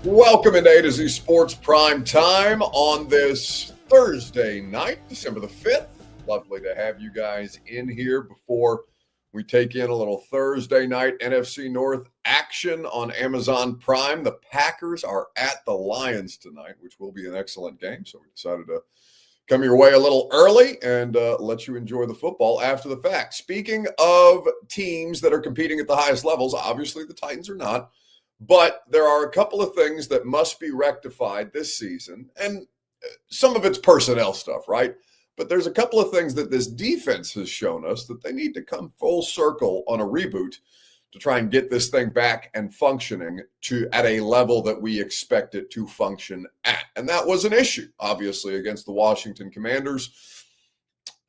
Welcome into A to Z Sports Prime Time on this Thursday night, December the 5th. Lovely to have you guys in here before we take in a little Thursday night NFC North action on Amazon Prime. The Packers are at the Lions tonight, which will be an excellent game. So we decided to come your way a little early and let you enjoy the football after the fact. Speaking of teams that are competing at the highest levels, obviously the Titans are not. But there are a couple of things that must be rectified this season, and some of it's personnel stuff, right? But there's a couple of things that this defense has shown us that they need to come full circle on a reboot to try and get this thing back and functioning at a level that we expect it to function at. And that was an issue, obviously, against the Washington Commanders,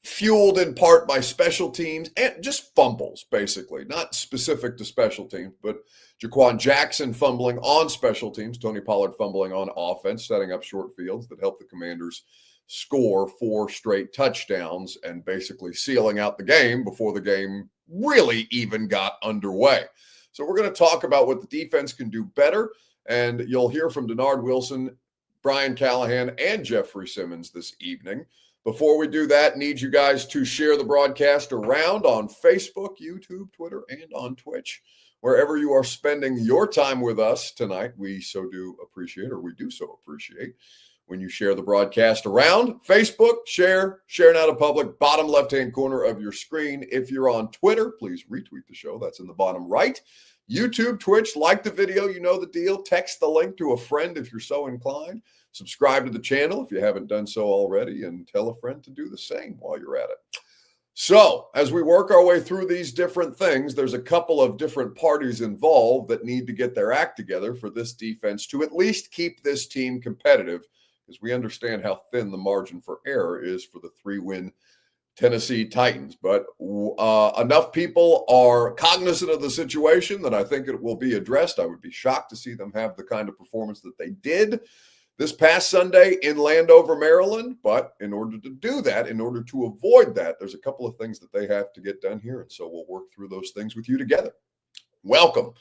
fueled in part by special teams and just fumbles, basically, not specific to special teams, but Jaquan Jackson fumbling on special teams, Tony Pollard fumbling on offense, setting up short fields that helped the Commanders score 4 straight touchdowns and basically sealing out the game before the game really even got underway. So we're going to talk about what the defense can do better, and you'll hear from Denard Wilson, Brian Callahan, and Jeffrey Simmons this evening. Before we do that, need you guys to share the broadcast around on Facebook, YouTube, Twitter, and on Twitch. Wherever you are spending your time with us tonight, we do so appreciate when you share the broadcast around. Facebook, share now to public, bottom left-hand corner of your screen. If you're on Twitter, please retweet the show. That's in the bottom right. YouTube, Twitch, like the video, you know the deal. Text the link to a friend if you're so inclined. Subscribe to the channel if you haven't done so already, and tell a friend to do the same while you're at it. So as we work our way through these different things, there's a couple of different parties involved that need to get their act together for this defense to at least keep this team competitive, because we understand how thin the margin for error is for the 3-win Tennessee Titans. But enough people are cognizant of the situation that I think it will be addressed. I would be shocked to see them have the kind of performance that they did this past Sunday in Landover, Maryland. But in order to do that, in order to avoid that, there's a couple of things that they have to get done here. And so we'll work through those things with you together. Welcome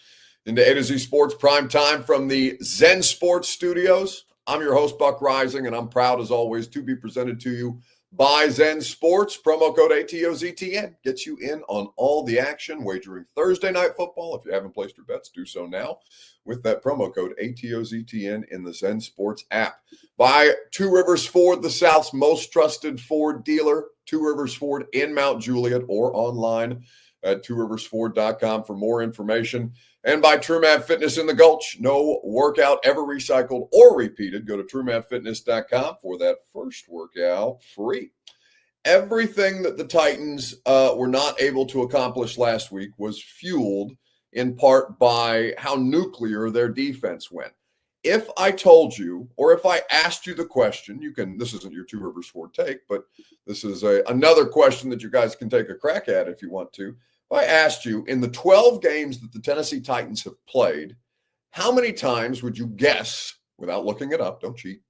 into A to Z Sports Prime Time from the Zen Sports Studios. I'm your host, Buck Rising, and I'm proud, as always, to be presented to you by Zen Sports. Promo code ATOZTN gets you in on all the action, wagering Thursday night football. If you haven't placed your bets, do so now with that promo code ATOZTN in the Zen Sports app. By Two Rivers Ford, the South's most trusted Ford dealer. Two Rivers Ford in Mount Juliet, or online at tworiversford.com for more information. And by TrueMap Fitness in the Gulch. No workout ever recycled or repeated. Go to truemapfitness.com for that first workout free. Everything that the Titans were not able to accomplish last week was fueled in part by how nuclear their defense went. If I told you, or if I asked you the question, this isn't your Two Rivers Ford take, but this is another question that you guys can take a crack at if you want to. If I asked you, in the 12 games that the Tennessee Titans have played, how many times would you guess, without looking it up, don't cheat,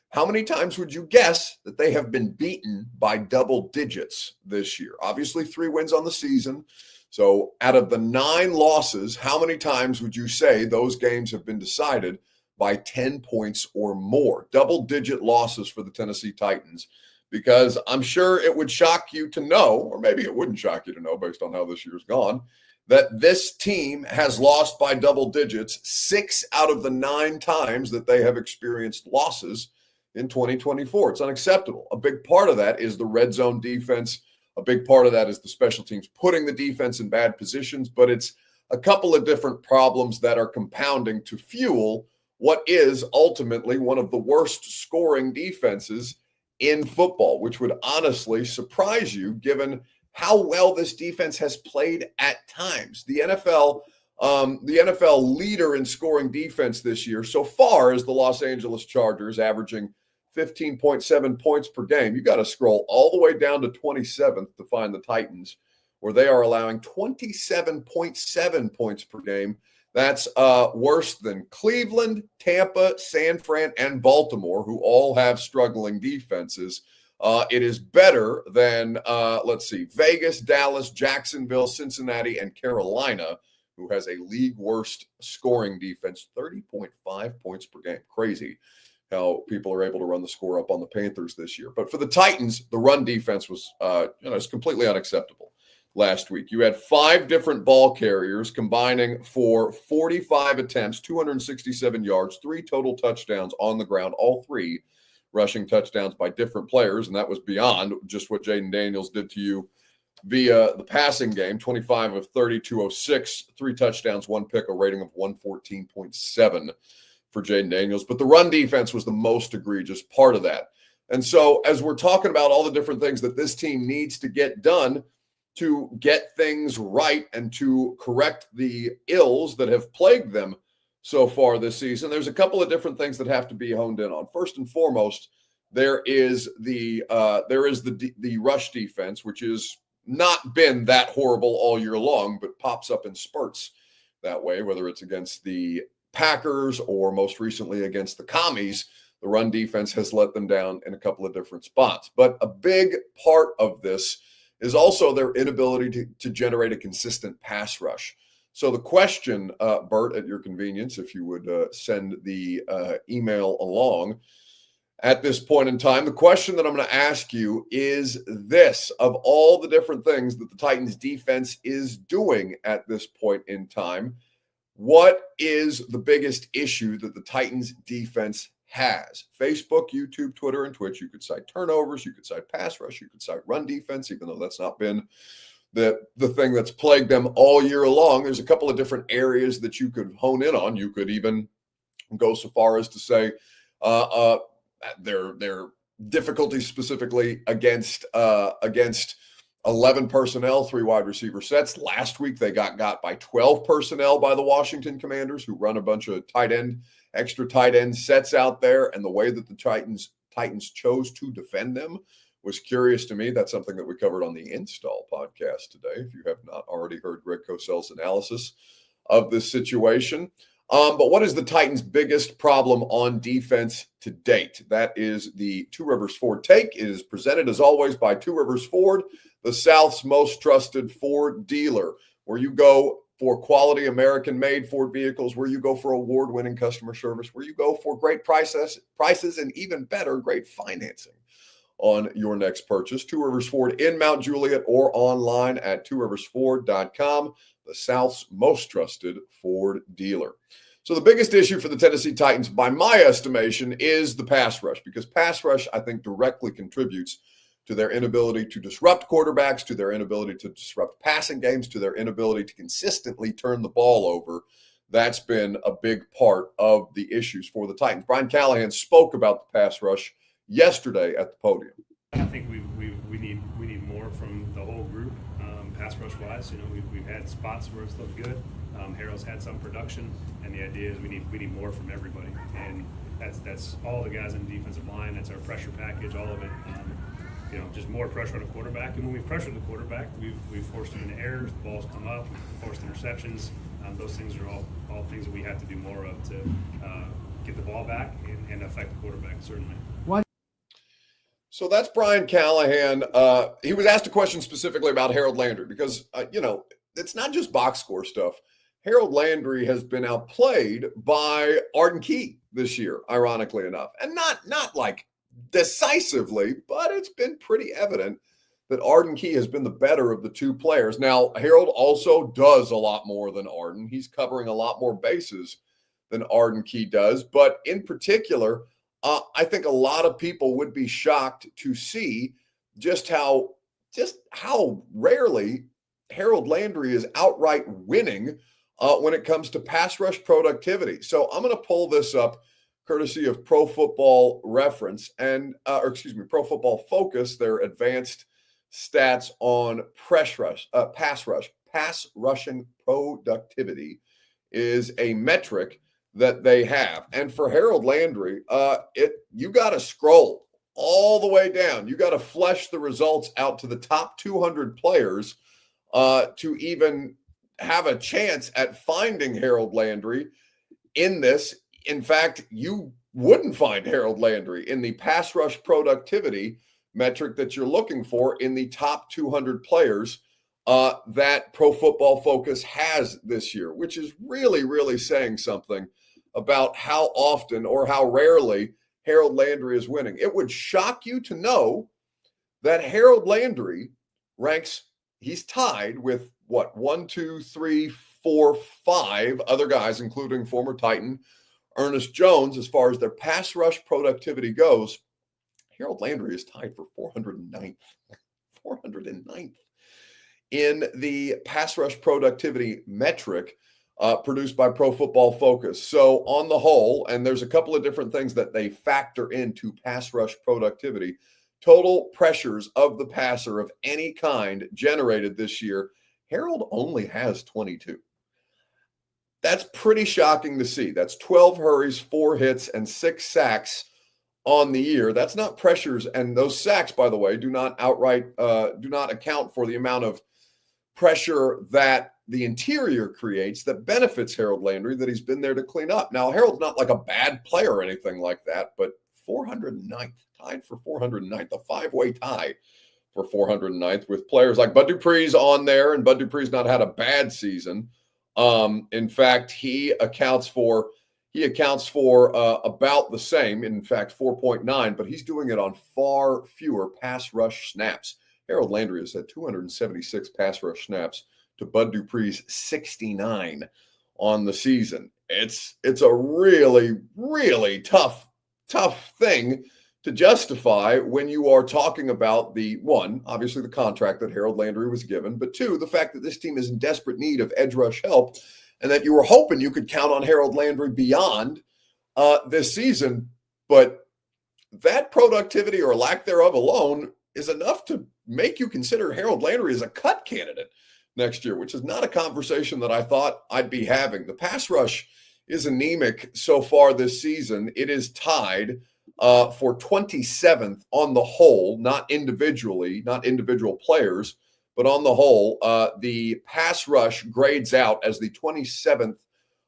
how many times would you guess that they have been beaten by double digits this year? Obviously, 3 wins on the season. So out of the 9 losses, how many times would you say those games have been decided by 10 points or more? Double-digit losses for the Tennessee Titans. Because I'm sure it would shock you to know, or maybe it wouldn't shock you to know based on how this year's gone, that this team has lost by double digits 6 out of the 9 times that they have experienced losses in 2024. It's unacceptable. A big part of that is the red zone defense. A big part of that is the special teams putting the defense in bad positions, but it's a couple of different problems that are compounding to fuel what is ultimately one of the worst scoring defenses in football, which would honestly surprise you given how well this defense has played at times. The NFL leader in scoring defense this year so far is the Los Angeles Chargers, averaging 15.7 points per game. You got to scroll all the way down to 27th to find the Titans, where they are allowing 27.7 points per game. That's worse than Cleveland, Tampa, San Fran, and Baltimore, who all have struggling defenses. It is better than, Vegas, Dallas, Jacksonville, Cincinnati, and Carolina, who has a league worst scoring defense, 30.5 points per game. Crazy how people are able to run the score up on the Panthers this year. But for the Titans, the run defense was it's completely unacceptable last week. You had 5 different ball carriers combining for 45 attempts, 267 yards, 3 total touchdowns on the ground, all 3 rushing touchdowns by different players, and that was beyond just what Jaden Daniels did to you via the passing game. 25 of 30, 206, 3 touchdowns, 1 pick, a rating of 114.7 for Jaden Daniels. But the run defense was the most egregious part of that. And so as we're talking about all the different things that this team needs to get done to get things right and to correct the ills that have plagued them so far this season, there's a couple of different things that have to be honed in on. First and foremost, there is the rush defense, which has not been that horrible all year long, but pops up in spurts that way, whether it's against the Packers or most recently against the Commies. The run defense has let them down in a couple of different spots. But a big part of this is also their inability to generate a consistent pass rush. So the question, Bert, at your convenience, if you would send the email along at this point in time, the question that I'm going to ask you is this: of all the different things that the Titans defense is doing at this point in time, what is the biggest issue that the Titans defense has? Facebook, YouTube, Twitter, and Twitch. You could cite turnovers. You could cite pass rush. You could cite run defense, even though that's not been the thing that's plagued them all year long. There's a couple of different areas that you could hone in on. You could even go so far as to say their difficulties specifically against 11 personnel, 3 wide receiver sets. Last week, they got by 12 personnel by the Washington Commanders, who run a bunch of extra tight end sets out there. And the way that the Titans chose to defend them was curious to me. That's something that we covered on the Install podcast today, if you have not already heard Greg Cosell's analysis of this situation. But what is the Titans' biggest problem on defense to date? That is the Two Rivers Ford Take. It is presented, as always, by Two Rivers Ford, the South's most trusted Ford dealer, where you go for quality American-made Ford vehicles, where you go for award-winning customer service, where you go for great prices, and even better, great financing on your next purchase. Two Rivers Ford in Mount Juliet or online at tworiversford.com, the South's most trusted Ford dealer. So the biggest issue for the Tennessee Titans, by my estimation, is the pass rush, because pass rush, I think, directly contributes to their inability to disrupt quarterbacks, to their inability to disrupt passing games, to their inability to consistently turn the ball over. That's been a big part of the issues for the Titans. Brian Callahan spoke about the pass rush yesterday at the podium. I think we need more from the whole group, pass rush wise. You know, we've had spots where it's looked good. Harold's had some production, and the idea is we need more from everybody, and that's all the guys in the defensive line. That's our pressure package, all of it. Just more pressure on the quarterback. And when we've pressured the quarterback, we've forced him into errors. The balls come up, we've forced interceptions. Those things are all things that we have to do more of to get the ball back and affect the quarterback, certainly. So that's Brian Callahan. He was asked a question specifically about Harold Landry because, it's not just box score stuff. Harold Landry has been outplayed by Arden Key this year, ironically enough. And not like decisively, but it's been pretty evident that Arden Key has been the better of the two players. Now, Harold also does a lot more than Arden. He's covering a lot more bases than Arden Key does. But in particular, I think a lot of people would be shocked to see just how rarely Harold Landry is outright winning when it comes to pass rush productivity. So I'm going to pull this up courtesy of Pro Football Reference Pro Football Focus, their advanced stats on pass rushing productivity is a metric that they have. And for Harold Landry, you got to scroll all the way down. You got to flesh the results out to the top 200 players to even have a chance at finding Harold Landry in this. In fact, you wouldn't find Harold Landry in the pass rush productivity metric that you're looking for in the top 200 players that Pro Football Focus has this year, which is really, really saying something about how often or how rarely Harold Landry is winning. It would shock you to know that Harold Landry ranks, he's tied with what, 1, 2, 3, 4, 5 other guys, including former Titan Ernest Jones, as far as their pass rush productivity goes. Harold Landry is tied for 409th. 409th in the pass rush productivity metric produced by Pro Football Focus. So on the whole, and there's a couple of different things that they factor into pass rush productivity, total pressures of the passer of any kind generated this year, Harold only has 22. That's pretty shocking to see. That's 12 hurries, 4 hits, and 6 sacks on the year. That's not pressures, and those sacks, by the way, do not account for the amount of pressure that the interior creates that benefits Harold Landry that he's been there to clean up. Now, Harold's not like a bad player or anything like that, but 409th, tied for 409th, a 5-way tie for 409th with players like Bud Dupree's on there, and Bud Dupree's not had a bad season. In fact, he accounts for about the same, in fact, 4.9, but he's doing it on far fewer pass rush snaps. Harold Landry has had 276 pass rush snaps to Bud Dupree's 69 on the season. It's a really, really tough thing to justify when you are talking about the one, obviously the contract that Harold Landry was given, but two, the fact that this team is in desperate need of edge rush help and that you were hoping you could count on Harold Landry beyond this season. But that productivity or lack thereof alone is enough to make you consider Harold Landry as a cut candidate next year, which is not a conversation that I thought I'd be having. The pass rush is anemic so far this season. It is tied for 27th on the whole, not individually, not individual players, but on the whole, the pass rush grades out as the 27th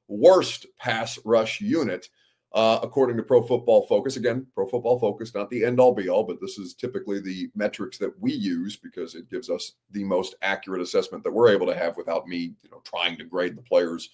worst pass rush unit, according to Pro Football Focus. Again, Pro Football Focus, not the end-all be-all, but this is typically the metrics that we use because it gives us the most accurate assessment that we're able to have without me, trying to grade the players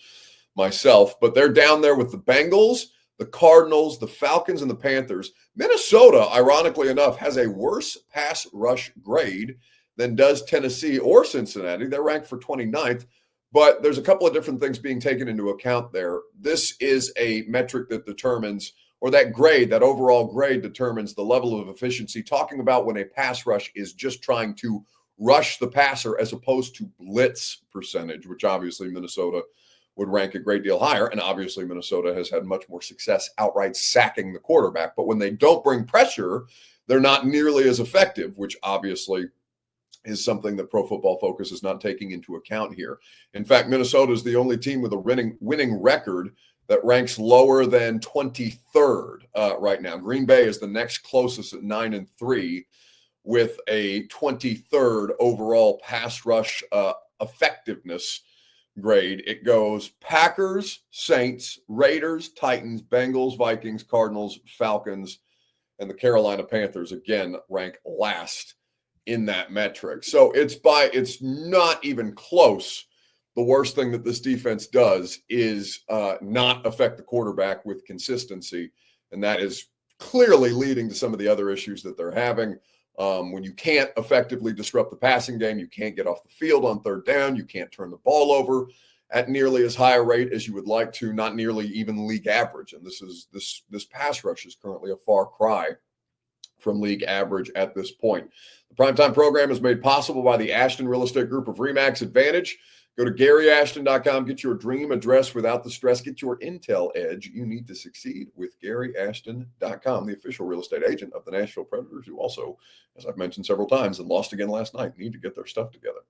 myself. But they're down there with the Bengals, the Cardinals, the Falcons, and the Panthers. Minnesota, ironically enough, has a worse pass rush grade than does Tennessee or Cincinnati. They're ranked for 29th. But there's a couple of different things being taken into account there. This is a metric that determines, or that grade, that overall grade determines the level of efficiency, talking about when a pass rush is just trying to rush the passer as opposed to blitz percentage, which obviously Minnesota would rank a great deal higher. And obviously Minnesota has had much more success outright sacking the quarterback. But when they don't bring pressure, they're not nearly as effective, which obviously is something that Pro Football Focus is not taking into account here. In fact, Minnesota is the only team with a winning record that ranks lower than 23rd right now. Green Bay is the next closest at 9-3 with a 23rd overall pass rush effectiveness grade. It goes Packers, Saints, Raiders, Titans, Bengals, Vikings, Cardinals, Falcons, and the Carolina Panthers, again, rank last in that metric. So it's not even close. The worst thing that this defense does is not affect the quarterback with consistency. And that is clearly leading to some of the other issues that they're having. When you can't effectively disrupt the passing game, you can't get off the field on third down, you can't turn the ball over at nearly as high a rate as you would like to, not nearly even league average. And this pass rush is currently a far cry from league average at this point. The Primetime program is made possible by the Ashton Real Estate Group of RE/MAX Advantage. Go to GaryAshton.com, get your dream address without the stress, get your intel edge you need to succeed with GaryAshton.com, the official real estate agent of the Nashville Predators, who also, as I've mentioned several times and lost again last night, need to get their stuff together.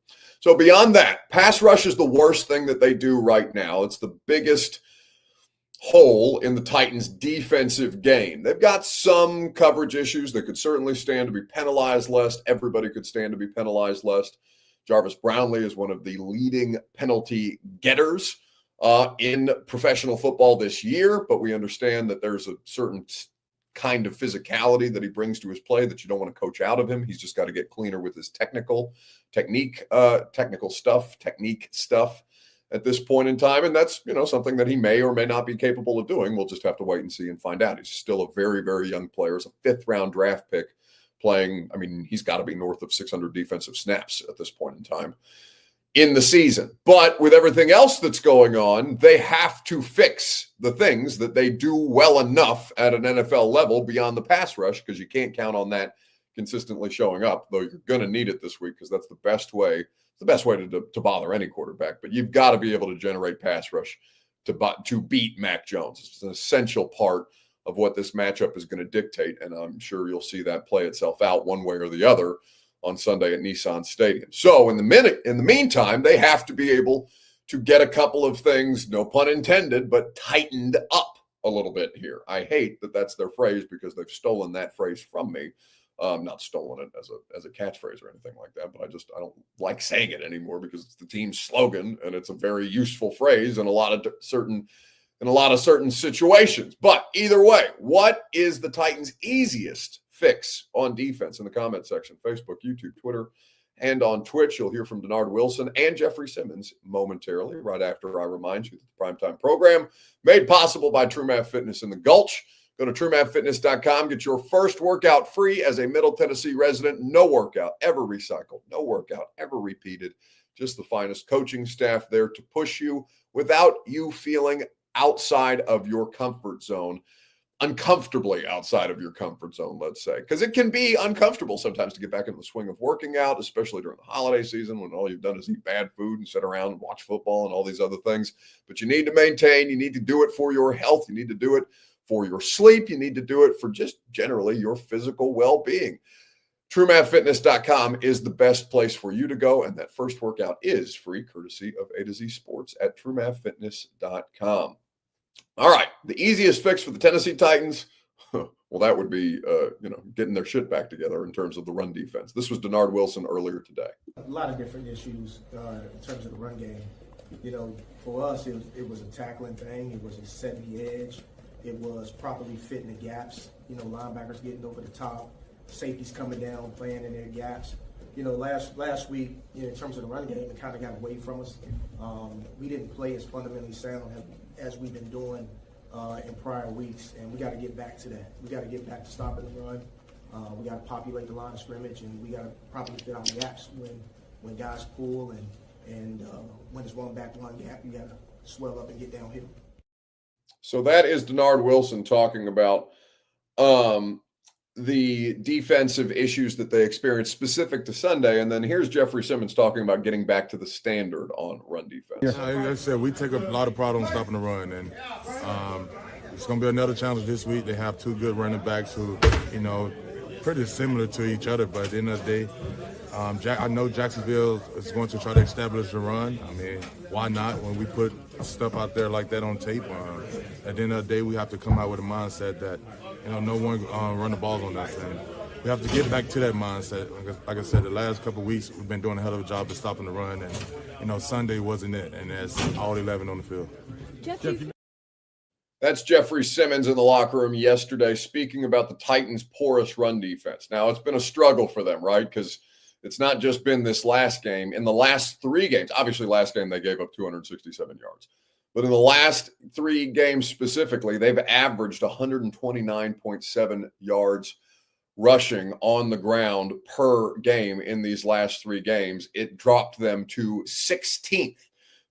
So beyond that, pass rush is the worst thing that they do right now. It's the biggest hole in the Titans' defensive game. They've got some coverage issues that could certainly stand to be penalized less. Everybody could stand to be penalized less. Jarvis Brownlee is one of the leading penalty getters in professional football this year, but we understand that there's a certain kind of physicality that he brings to his play that you don't want to coach out of him. He's just got to get cleaner with his technique stuff at this point in time. And that's, something that he may or may not be capable of doing. We'll just have to wait and see and find out. He's still a very, very young player. He's a 5th-round draft pick playing. He's got to be north of 600 defensive snaps at this point in time in the season. But with everything else that's going on, they have to fix the things that they do well enough at an NFL level beyond the pass rush, because you can't count on that consistently showing up, though you're going to need it this week because that's the best way to bother any quarterback. But you've got to be able to generate pass rush to beat Mac Jones. It's an essential part of what this matchup is going to dictate, and I'm sure you'll see that play itself out one way or the other on Sunday at Nissan Stadium. So in the meantime, they have to be able to get a couple of things, no pun intended, but tightened up a little bit here. I hate that that's their phrase because they've stolen that phrase from me. Not stolen it as a catchphrase or anything like that, but I don't like saying it anymore because it's the team's slogan and it's a very useful phrase in a lot of certain situations. But either way, what is the Titans' easiest fix on defense? In the comment section, Facebook, YouTube, Twitter, and on Twitch. You'll hear from Denard Wilson and Jeffrey Simmons momentarily, right after I remind you that the Primetime program made possible by True Math Fitness in the Gulch. Go to TrueMathFitness.com. Get your first workout free as a Middle Tennessee resident. No workout ever recycled. No workout ever repeated. Just the finest coaching staff there to push you without you feeling outside of your comfort zone, uncomfortably outside of your comfort zone, let's say, because it can be uncomfortable sometimes to get back into the swing of working out, especially during the holiday season when all you've done is eat bad food and sit around and watch football and all these other things. But you need to maintain, you need to do it for your health, you need to do it for your sleep, you need to do it for just generally your physical well-being. TrueMathFitness.com is the best place for you to go, and that first workout is free, courtesy of A to Z Sports at TrueMathFitness.com. All right, the easiest fix for the Tennessee Titans, well, that would be, getting their shit back together in terms of the run defense. This was Denard Wilson earlier today. A lot of different issues in terms of the run game. For us, it was a tackling thing. It was a setting the edge. It was properly fitting the gaps. Linebackers getting over the top, safeties coming down, playing in their gaps. Last week, in terms of the run game, it kind of got away from us. We didn't play as fundamentally sound as we've been doing in prior weeks, and we got to get back to that. We got to get back to stopping the run. We got to populate the line of scrimmage, and we got to properly fit our gaps when guys pull, and when it's one back, one gap, you got to swell up and get downhill. So that is Denard Wilson talking about the defensive issues that they experienced specific to Sunday. And then here's Jeffrey Simmons talking about getting back to the standard on run defense. Yeah, like I said, we take a lot of pride on stopping the run. And it's going to be another challenge this week. They have two good running backs who, pretty similar to each other. But at the end of the day, I know Jacksonville is going to try to establish the run. Why not when we put stuff out there like that on tape? At the end of the day, we have to come out with a mindset that, no one run the ball on us. And we have to get back to that mindset. Like I said, the last couple of weeks, we've been doing a hell of a job of stopping the run. And, Sunday wasn't it. And that's all 11 on the field. That's Jeffrey Simmons in the locker room yesterday speaking about the Titans' porous run defense. Now, it's been a struggle for them, right? Because it's not just been this last game. In the last 3 games, obviously last game they gave up 267 yards. But in the last 3 games specifically, they've averaged 129.7 yards rushing on the ground per game in these last 3 games. It dropped them to 16th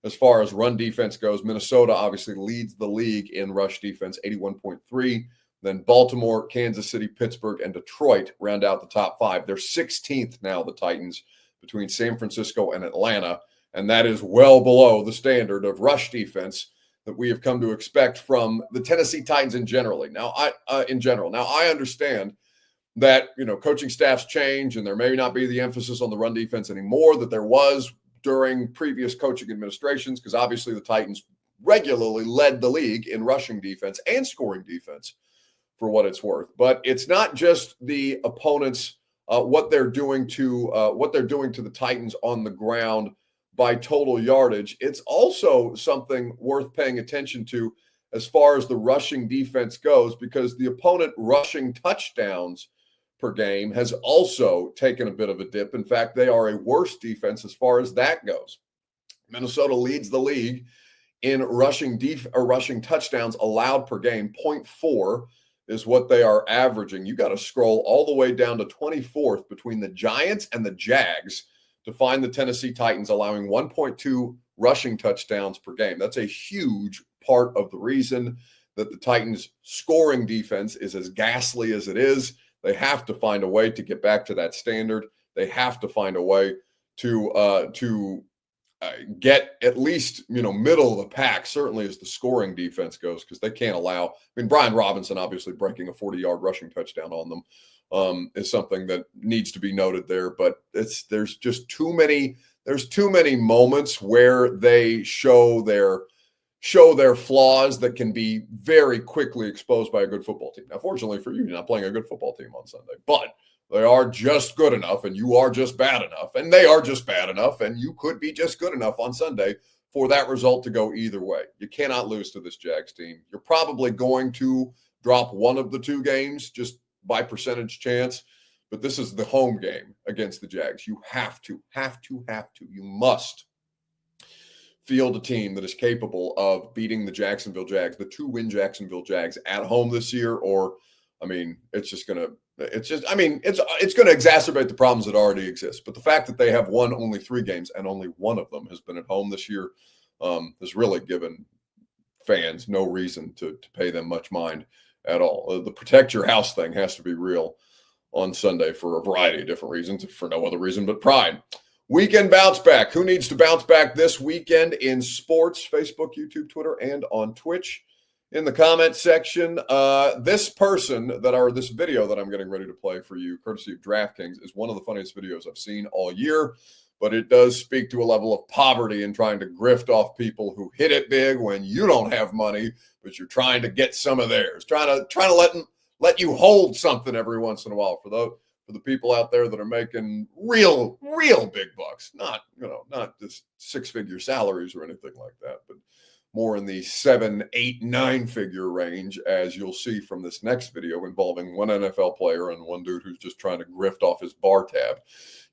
as far as run defense goes. Minnesota obviously leads the league in rush defense, 81.3. Then Baltimore, Kansas City, Pittsburgh, and Detroit round out the top 5. They're 16th now, the Titans, between San Francisco and Atlanta. And that is well below the standard of rush defense that we have come to expect from the Tennessee Titans in general. Now, I understand that, coaching staffs change and there may not be the emphasis on the run defense anymore that there was during previous coaching administrations, because obviously the Titans regularly led the league in rushing defense and scoring defense for what it's worth. But it's not just the opponents, what they're doing to the Titans on the ground by total yardage. It's also something worth paying attention to as far as the rushing defense goes, because the opponent rushing touchdowns per game has also taken a bit of a dip. In fact, they are a worse defense as far as that goes. Minnesota leads the league in rushing touchdowns allowed per game. 0.4 is what they are averaging. You got to scroll all the way down to 24th between the Giants and the Jags to find the Tennessee Titans allowing 1.2 rushing touchdowns per game. That's a huge part of the reason that the Titans' scoring defense is as ghastly as it is. They have to find a way to get back to that standard. They have to find a way to get at least, middle of the pack, certainly as the scoring defense goes, because they can't allow. Brian Robinson obviously breaking a 40-yard rushing touchdown on them is something that needs to be noted there. But there's just too many moments where they show their flaws that can be very quickly exposed by a good football team. Now, fortunately for you, you're not playing a good football team on Sunday, but they are just good enough, and you are just bad enough, and they are just bad enough, and you could be just good enough on Sunday for that result to go either way. You cannot lose to this Jags team. You're probably going to drop one of the two games just by percentage chance, but this is the home game against the Jags. You have to. You must field a team that is capable of beating the Jacksonville Jags, the 2-win Jacksonville Jags at home this year, or, it's going to exacerbate the problems that already exist. But the fact that they have won only 3 games and only one of them has been at home this year has really given fans no reason to pay them much mind at all. The protect your house thing has to be real on Sunday for a variety of different reasons, for no other reason but pride. Weekend bounce back. Who needs to bounce back this weekend in sports? Facebook, YouTube, Twitter, and on Twitch. In the comment section, this video that I'm getting ready to play for you, courtesy of DraftKings, is one of the funniest videos I've seen all year, but it does speak to a level of poverty and trying to grift off people who hit it big when you don't have money, but you're trying to get some of theirs, trying to let you hold something every once in a while for the people out there that are making real big bucks, not just 6-figure salaries or anything like that, but more in the 7, 8, 9-figure range, as you'll see from this next video involving one NFL player and one dude who's just trying to grift off his bar tab.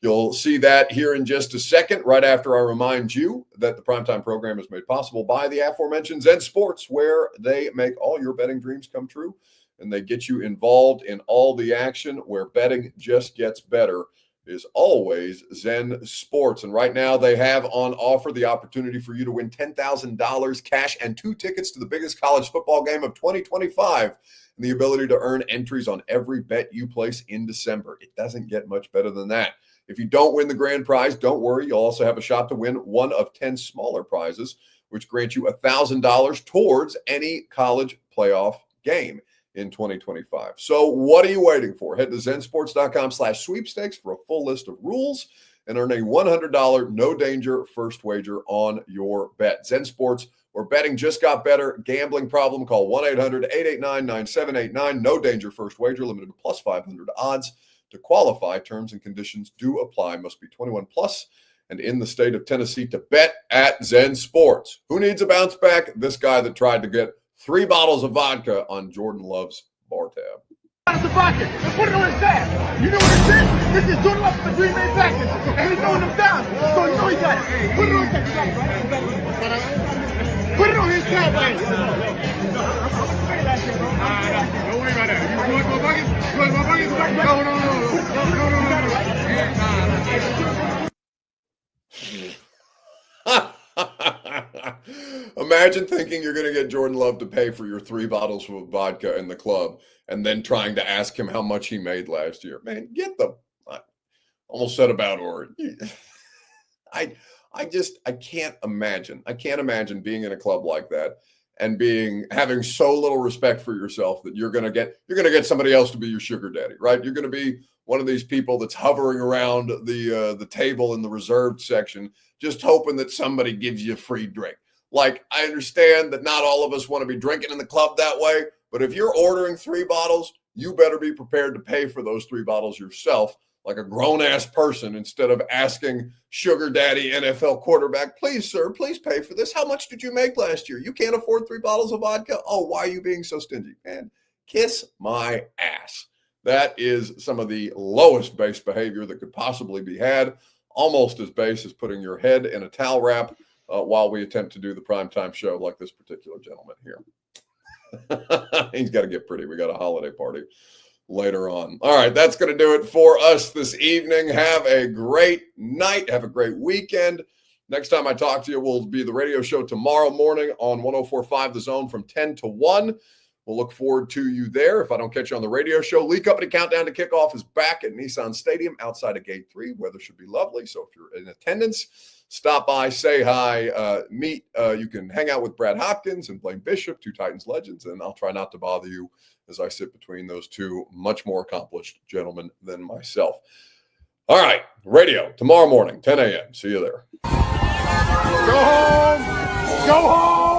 You'll see that here in just a second, right after I remind you that the Primetime program is made possible by the aforementioned Zen Sports, where they make all your betting dreams come true, and they get you involved in all the action. Where betting just gets better is always Zen Sports. And right now they have on offer the opportunity for you to win $10,000 cash and 2 tickets to the biggest college football game of 2025, and the ability to earn entries on every bet you place in December. It doesn't get much better than that. If you don't win the grand prize, don't worry. You'll also have a shot to win one of 10 smaller prizes, which grant you $1,000 towards any college playoff game in 2025. So what are you waiting for? Head to zensports.com/sweepstakes for a full list of rules and earn a $100 no danger first wager on your bet. Zen Sports, where betting just got better. Gambling problem? Call 1-800-889-9789. No danger first wager, limited to plus 500 odds. To qualify, terms and conditions do apply. Must be 21 plus and in the state of Tennessee to bet at Zen Sports. Who needs a bounce back? This guy that tried to get 3 bottles of vodka on Jordan Love's bar tab. Let's put it on his tab. You know what it is? This is Jordan Love for the Green Bay Packers. And he's throwing them down. So you know he got it. Put it on his tab. Put it on his tab. Don't worry about that. You want more buckets? You want more buckets? No. Imagine thinking you're going to get Jordan Love to pay for your 3 bottles of vodka in the club and then trying to ask him how much he made last year. Man, get the – I almost said about or. I can't imagine. I can't imagine being in a club like that and having so little respect for yourself that you're going to get somebody else to be your sugar daddy, right? You're going to be one of these people that's hovering around the table in the reserved section, just hoping that somebody gives you a free drink. Like, I understand that not all of us want to be drinking in the club that way, but if you're ordering 3 bottles, you better be prepared to pay for those 3 bottles yourself. like a grown-ass person instead of asking sugar daddy NFL quarterback, please, sir, please pay for this. How much did you make last year? You can't afford 3 bottles of vodka? Oh, why are you being so stingy? Man, kiss my ass. That is some of the lowest base behavior that could possibly be had, almost as base as putting your head in a towel wrap while we attempt to do the primetime show like this particular gentleman here. He's got to get pretty. We got a holiday party later on. All right, that's going to do it for us this evening. Have a great night. Have a great weekend. Next time I talk to you will be the radio show tomorrow morning on 104.5 The Zone from 10 to 1. We'll look forward to you there. If I don't catch you on the radio show, Lee Company Countdown to Kickoff is back at Nissan Stadium outside of Gate 3. Weather should be lovely. So if you're in attendance, stop by, say hi, meet. You can hang out with Brad Hopkins and Blaine Bishop, 2 Titans legends, and I'll try not to bother you as I sit between those 2 much more accomplished gentlemen than myself. All right, radio tomorrow morning, 10 a.m. See you there. Go home! Go home!